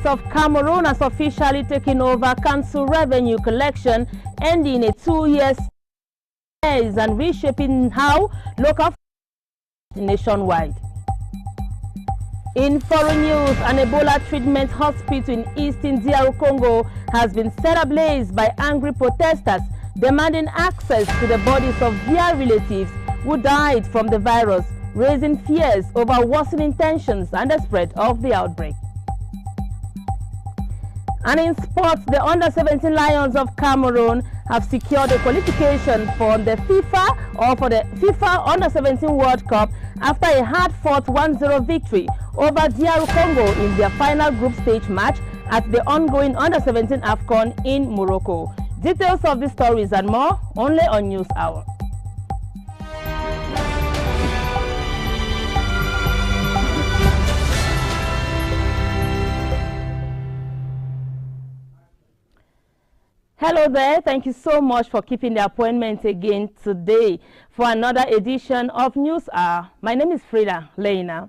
government of Cameroon has officially taken over council revenue collection, ending a 2-year series and reshaping how local nationwide. In foreign news, an Ebola treatment hospital in eastern DR Congo has been set ablaze by angry protesters demanding access to the bodies of their relatives who died from the virus, raising fears over worsening tensions and the spread of the outbreak. And in sports, the under-17 Lions of Cameroon have secured a qualification for the FIFA Under-17 World Cup after a hard-fought 1-0 victory over DR Congo in their final group stage match at the ongoing Under-17 AFCON in Morocco. Details of these stories and more only on News Hour. Hello there, thank you so much for keeping the appointment again today for another edition of News Hour. My name is Frida Leina.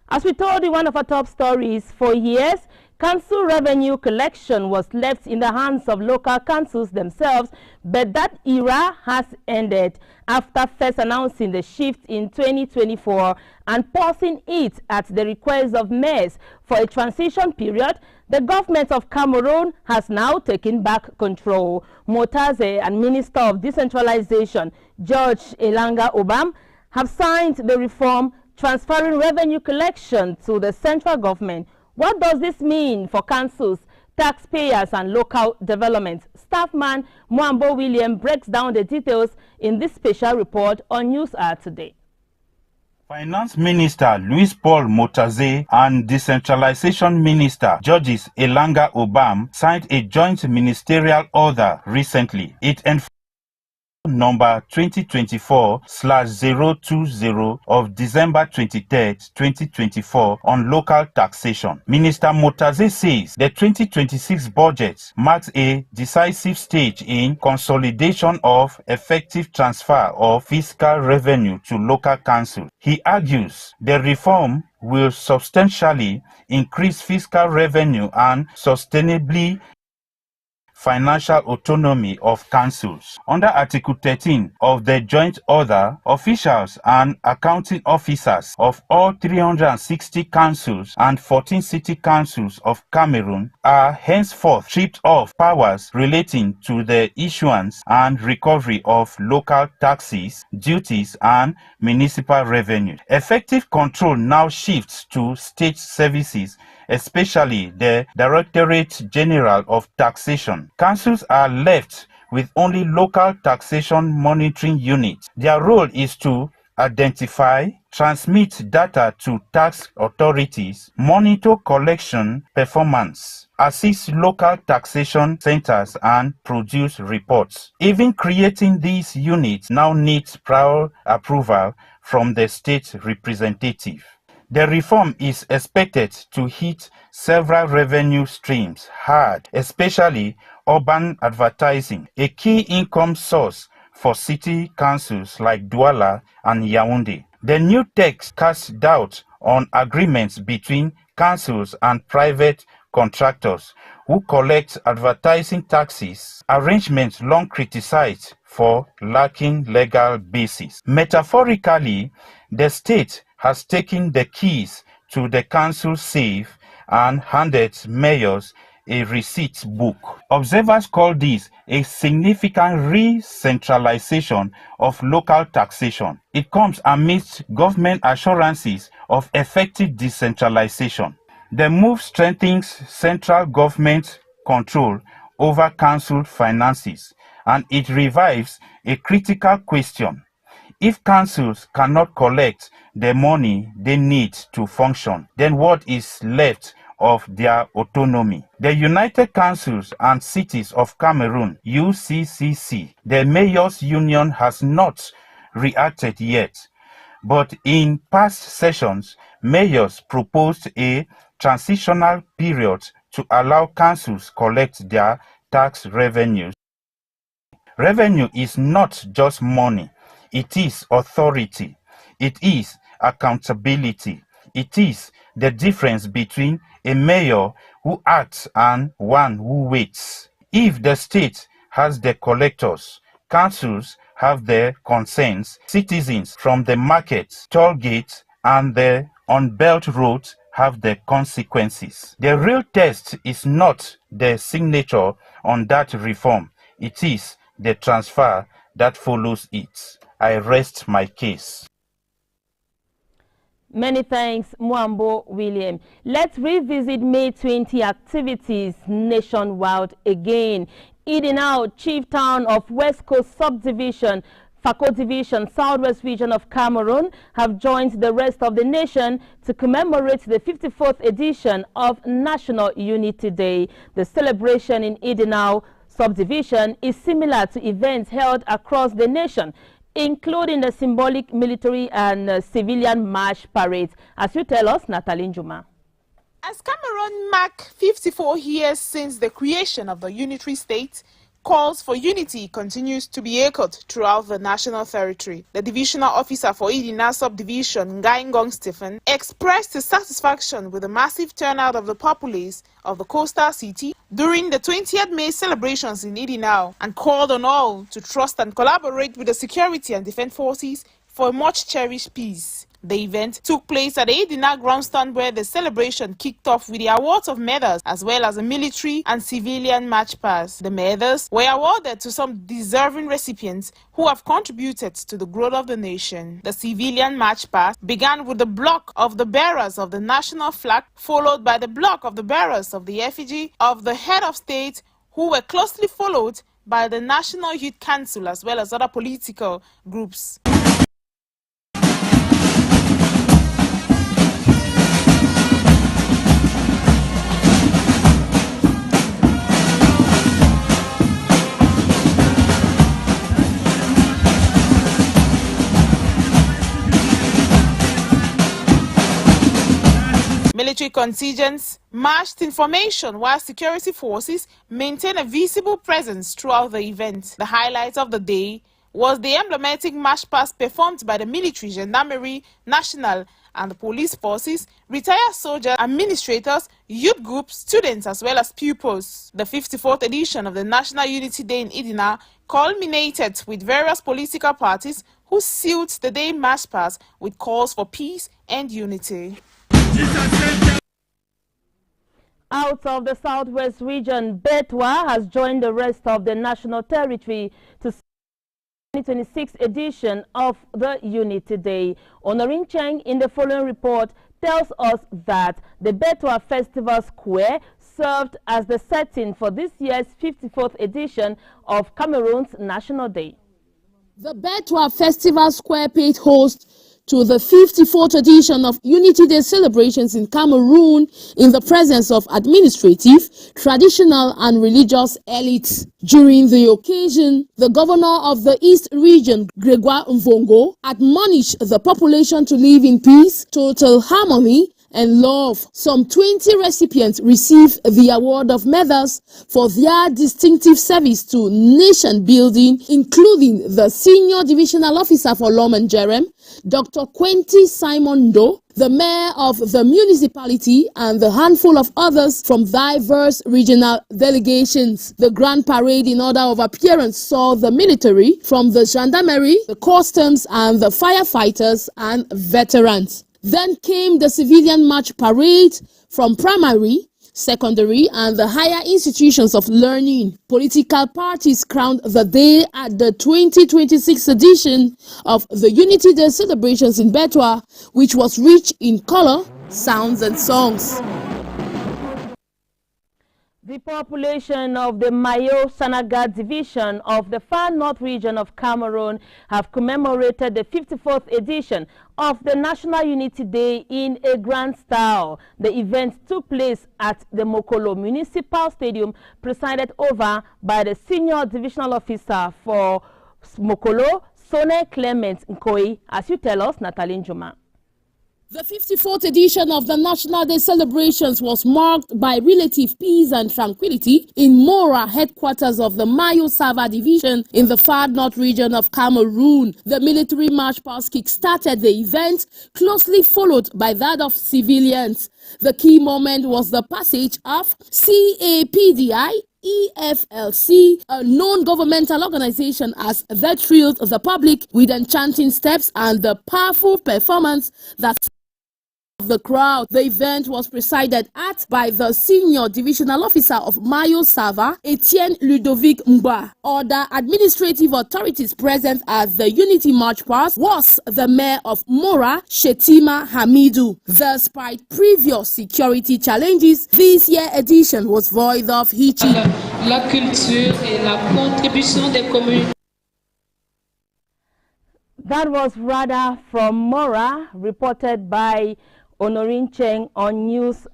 As we told you, one of our top stories, for years, council revenue collection was left in the hands of local councils themselves, but that era has ended after first announcing the shift in 2024 and pausing it at the request of mayors for a transition period. The government of Cameroon has now taken back control. Motaze and Minister of Decentralization, George Elanga Obam, have signed the reform transferring revenue collection to the central government. What does this mean for councils, taxpayers, and local development? Staffman Mwambo William breaks down the details in this special report on News Hour today. Finance Minister Louis Paul Motaze and Decentralization Minister Georges Elanga Obam signed a joint ministerial order recently. It enforced number 2024/020 of December 23, 2024 on local taxation. Minister Motaze says the 2026 budget marks a decisive stage in consolidation of effective transfer of fiscal revenue to local councils. He argues the reform will substantially increase fiscal revenue and sustainably financial autonomy of councils. Under Article 13 of the joint order, officials and accounting officers of all 360 councils and 14 city councils of Cameroon are henceforth stripped of powers relating to the issuance and recovery of local taxes, duties, and municipal revenue. Effective control now shifts to state services, especially the Directorate General of Taxation. Councils are left with only local taxation monitoring units. Their role is to identify, transmit data to tax authorities, monitor collection performance, assist local taxation centers, and produce reports. Even creating these units now needs prior approval from the state representative. The reform is expected to hit several revenue streams hard, especially urban advertising, a key income source for city councils like Douala and Yaoundé. The new text casts doubt on agreements between councils and private contractors who collect advertising taxes, arrangements long criticized for lacking legal basis. Metaphorically, the state has taken the keys to the council safe and handed mayors a receipt book. Observers call this a significant re-centralization of local taxation. It comes amidst government assurances of effective decentralization. The move strengthens central government control over council finances, and it revives a critical question. If councils cannot collect the money they need to function, then what is left of their autonomy? The United Councils and Cities of Cameroon, UCCC, the Mayors Union, has not reacted yet, but in past sessions, mayors proposed a transitional period to allow councils collect their tax revenues. Revenue is not just money. It is authority. It is accountability. It is the difference between a mayor who acts and one who waits. If the state has the collectors, councils have their concerns, citizens from the markets, toll gates, and the unbuilt roads have the consequences. The real test is not the signature on that reform, it is the transfer that follows it. I rest my case. Many thanks, Mwambo William. Let's revisit May 20 activities nationwide again. Idinao, chief town of West Coast Subdivision, Fako Division, Southwest Region of Cameroon, have joined the rest of the nation to commemorate the 54th edition of National Unity Day. The celebration in Idinao Subdivision is similar to events held across the nation, including the symbolic military and civilian march parades. As you tell us, Natalie Njuma. As Cameroon mark 54 years since the creation of the unitary state, calls for unity continues to be echoed throughout the national territory. The divisional officer for Idina subdivision, Ngaingong Stephen, expressed his satisfaction with the massive turnout of the populace of the coastal city during the 20th May celebrations in Idinao and called on all to trust and collaborate with the security and defense forces for a much-cherished peace. The event took place at the Idina grandstand where the celebration kicked off with the awards of medals as well as a military and civilian march past. The medals were awarded to some deserving recipients who have contributed to the growth of the nation. The civilian march past began with the block of the bearers of the national flag, followed by the block of the bearers of the effigy of the head of state, who were closely followed by the National Youth Council as well as other political groups. Military contingents marched in formation while security forces maintained a visible presence throughout the event. The highlight of the day was the emblematic march past performed by the military, gendarmerie, national and the police forces, retired soldiers, administrators, youth groups, students as well as pupils. The 54th edition of the National Unity Day in Idina culminated with various political parties who sealed the day march past with calls for peace and unity. Out of the Southwest region, Betwa has joined the rest of the national territory to 2026 edition of the Unity Day. Honoring Cheng in the following report tells us that the Betwa Festival Square served as the setting for this year's 54th edition of Cameroon's National Day. The Betwa Festival Square paid host to the 54th edition of Unity Day celebrations in Cameroon in the presence of administrative, traditional and religious elites. During the occasion, the governor of the East Region, Gregoire Mvongo, admonished the population to live in peace, total harmony and love. Some 20 recipients received the award of medals for their distinctive service to nation building, including the senior divisional officer for Lom and Jerem, Dr. Quentin Simondo, the mayor of the municipality, and a handful of others from diverse regional delegations. The grand parade in order of appearance saw the military from the gendarmerie, the customs and the firefighters and veterans. Then came the civilian march parade from primary, secondary and the higher institutions of learning. Political parties crowned the day at the 2026 edition of the Unity Day celebrations in Betwa, which was rich in color, sounds and songs. The population of the Mayo-Sanaga division of the far north region of Cameroon have commemorated the 54th edition of the National Unity Day in a grand style. The event took place at the Mokolo Municipal Stadium, presided over by the Senior Divisional Officer for Mokolo, Sone Clement Nkoi. As you tell us, Natalie Njuma. The 54th edition of the National Day celebrations was marked by relative peace and tranquility in Mora, headquarters of the Mayo Sava division in the far north region of Cameroon. The military march past kick-started the event, closely followed by that of civilians. The key moment was the passage of CAPDI EFLC, a non-governmental organization, as that thrilled the public with enchanting steps and the powerful performance that of the crowd. The event was presided at by the senior divisional officer of Mayo Sava, Etienne Ludovic Mba. Other administrative authorities present at the Unity March Past was the mayor of Mora, Shetima Hamidou. Despite previous security challenges, this year's edition was void of hitching. La culture et la contribution des communes. That was rather from Mora, reported by Honorin Cheng on News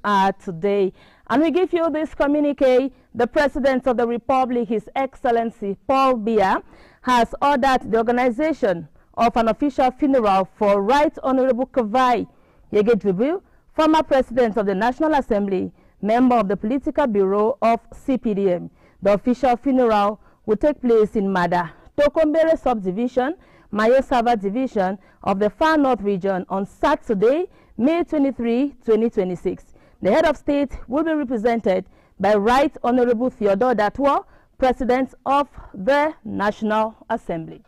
Today. And we give you this communique. The President of the Republic, His Excellency Paul Biya, has ordered the organization of an official funeral for Right Honorable Kavai Yegedribu, former President of the National Assembly, member of the Political Bureau of CPDM. The official funeral will take place in Mada, Tokombere Subdivision, Mayo Sava Division of the Far North Region on Saturday, May 23, 2026. The head of state will be represented by Right Honorable Theodore Datwa, President of the National Assembly.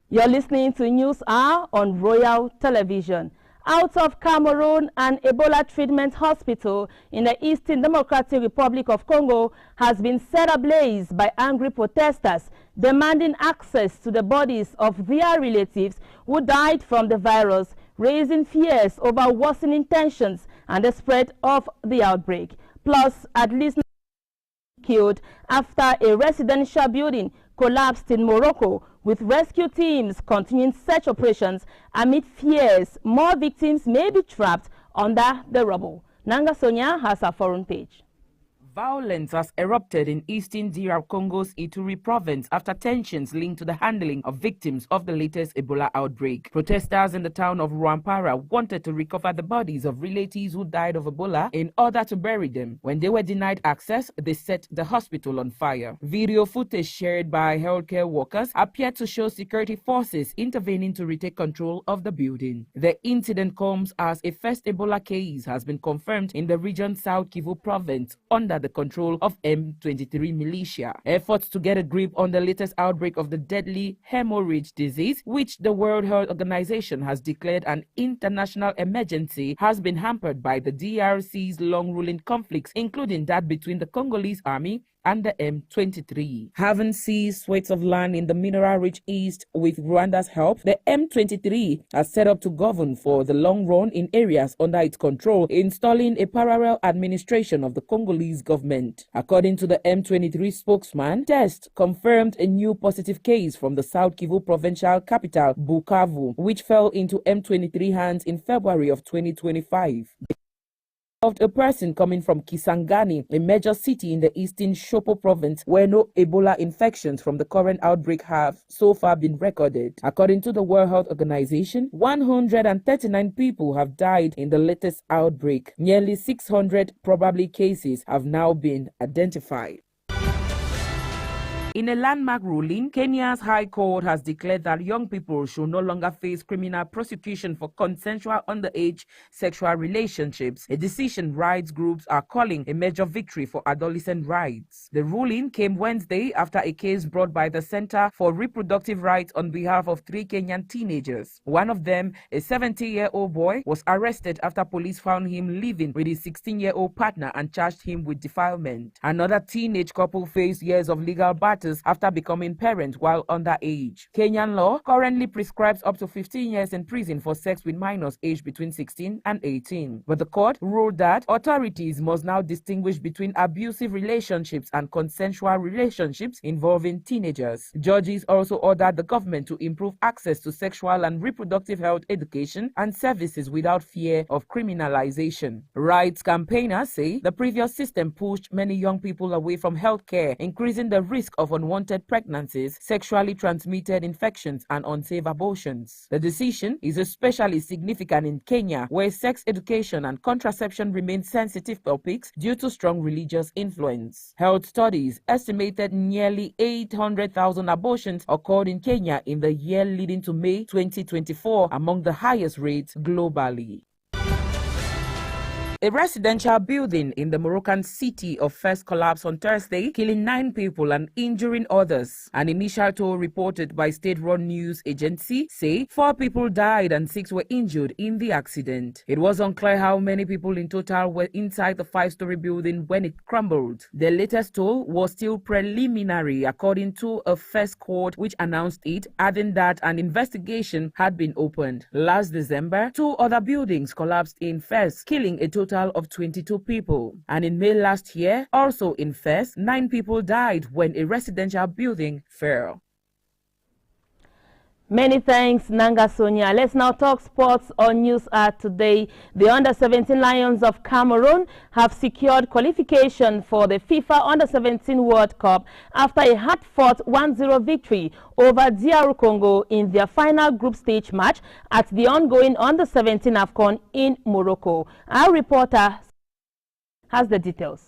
You're listening to News Hour on Royal Television. Out of Cameroon, an Ebola treatment hospital in the Eastern Democratic Republic of Congo has been set ablaze by angry protesters demanding access to the bodies of their relatives who died from the virus, raising fears over worsening tensions and the spread of the outbreak. Plus, at least killed after a residential building collapsed in Morocco, with rescue teams continuing search operations amid fears more victims may be trapped under the rubble. Nanga Sonia has a foreign page. Violence has erupted in eastern DR Congo's Ituri province after tensions linked to the handling of victims of the latest Ebola outbreak. Protesters in the town of Rwampara wanted to recover the bodies of relatives who died of Ebola in order to bury them. When they were denied access, they set the hospital on fire. Video footage shared by healthcare workers appeared to show security forces intervening to retake control of the building. The incident comes as a first Ebola case has been confirmed in the region's South Kivu province under the control of M23 militia. Efforts to get a grip on the latest outbreak of the deadly hemorrhage disease, which the World Health Organization has declared an international emergency, has been hampered by the DRC's long-ruling conflicts, including that between the Congolese army and the M23. Having seized swathes of land in the mineral-rich east with Rwanda's help, the M23 has set up to govern for the long run in areas under its control, installing a parallel administration of the Congolese government. According to the M23 spokesman, tests confirmed a new positive case from the South Kivu provincial capital, Bukavu, which fell into M23 hands in February of 2025. Of a person coming from Kisangani, a major city in the eastern Shopo province, where no Ebola infections from the current outbreak have so far been recorded. According to the World Health Organization, 139 people have died in the latest outbreak. Nearly 600 probable cases have now been identified. In a landmark ruling, Kenya's High Court has declared that young people should no longer face criminal prosecution for consensual underage sexual relationships, a decision rights groups are calling a major victory for adolescent rights. The ruling came Wednesday after a case brought by the Center for Reproductive Rights on behalf of 3 Kenyan teenagers. One of them, a 70-year-old boy, was arrested after police found him living with his 16-year-old partner and charged him with defilement. Another teenage couple faced years of legal battle after becoming parents while underage. Kenyan law currently prescribes up to 15 years in prison for sex with minors aged between 16 and 18. But the court ruled that authorities must now distinguish between abusive relationships and consensual relationships involving teenagers. Judges also ordered the government to improve access to sexual and reproductive health education and services without fear of criminalization. Rights campaigners say the previous system pushed many young people away from health care, increasing the risk of of unwanted pregnancies, sexually transmitted infections, and unsafe abortions. The decision is especially significant in Kenya, where sex education and contraception remain sensitive topics due to strong religious influence. Health studies estimated nearly 800,000 abortions occurred in Kenya in the year leading to May 2024, among the highest rates globally. A residential building in the Moroccan city of Fez collapsed on Thursday, killing 9 people and injuring others. An initial toll reported by state-run news agency say 4 people died and 6 were injured in the accident. It was unclear how many people in total were inside the 5-story building when it crumbled. The latest toll was still preliminary, according to a Fez court which announced it, adding that an investigation had been opened. Last December, 2 other buildings collapsed in Fez, killing a total of 22 people. And in May last year, also in Fez, 9 people died when a residential building fell. Many thanks, Nanga Sonia. Let's now talk sports on News Art today. The Under-17 Lions of Cameroon have secured qualification for the FIFA Under-17 World Cup after a hard-fought 1-0 victory over DR Congo in their final group stage match at the ongoing Under-17 AFCON in Morocco. Our reporter has the details.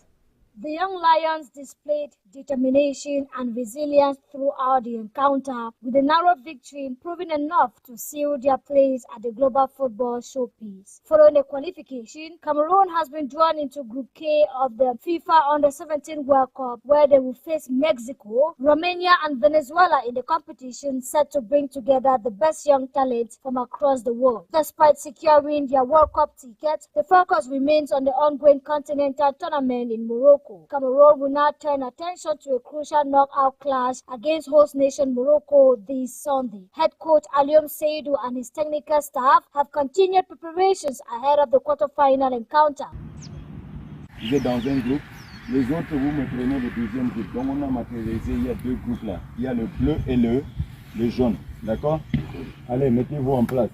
The young Lions displayed determination and resilience throughout the encounter, with a narrow victory proving enough to seal their place at the global football showpiece. Following the qualification, Cameroon has been drawn into Group K of the FIFA Under-17 World Cup, where they will face Mexico, Romania and Venezuela in the competition set to bring together the best young talents from across the world. Despite securing their World Cup ticket, the focus remains on the ongoing continental tournament in Morocco. Cameroon will now turn attention to a crucial knockout clash against host nation Morocco this Sunday. Head coach Aliom Seydou and his technical staff have continued preparations ahead of the quarter-final encounter. Vous êtes dans un groupe, les autres vous me prenez le deuxième groupe. Donc on a matérialisé, il y a 2 groupes là. Il y a le bleu et le jaune. D'accord? Allez, mettez-vous en place.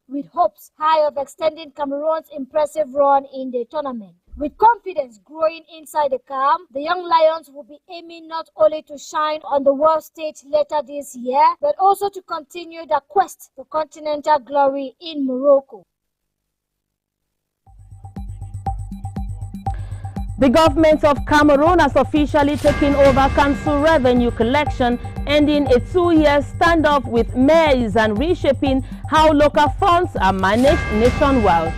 With hopes high of extending Cameroon's impressive run in the tournament. With confidence growing inside the camp, the young Lions will be aiming not only to shine on the world stage later this year, but also to continue their quest for continental glory in Morocco. The government of Cameroon has officially taken over council revenue collection, ending a 2-year standoff with mayors and reshaping how local funds are managed nationwide.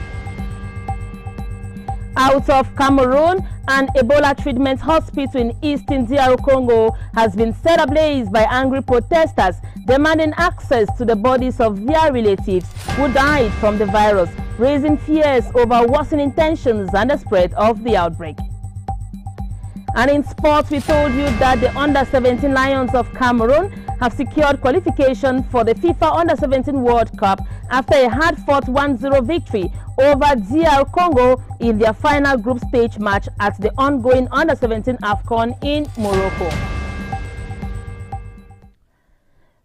Out of Cameroon, an Ebola treatment hospital in eastern DR Congo has been set ablaze by angry protesters demanding access to the bodies of their relatives who died from the virus, raising fears over worsening tensions and the spread of the outbreak. And in sports, we told you that the Under-17 Lions of Cameroon have secured qualification for the FIFA Under-17 World Cup after a hard-fought 1-0 victory over DR Congo in their final group stage match at the ongoing Under-17 AFCON in Morocco.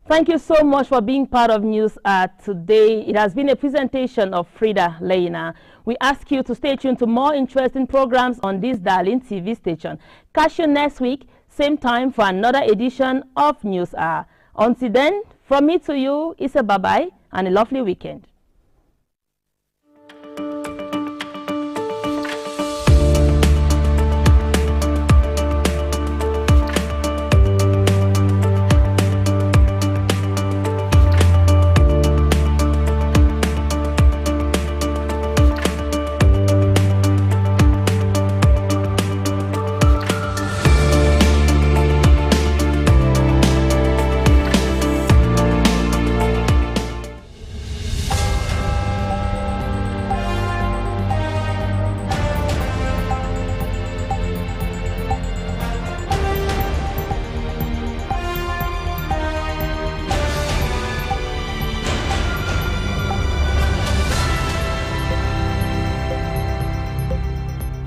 Thank you so much for being part of News today. It has been a presentation of Frida Leina. We ask you to stay tuned to more interesting programs on this darling TV station. Catch you next week, same time for another edition of News Hour. Until then, from me to you, it's a bye-bye and a lovely weekend.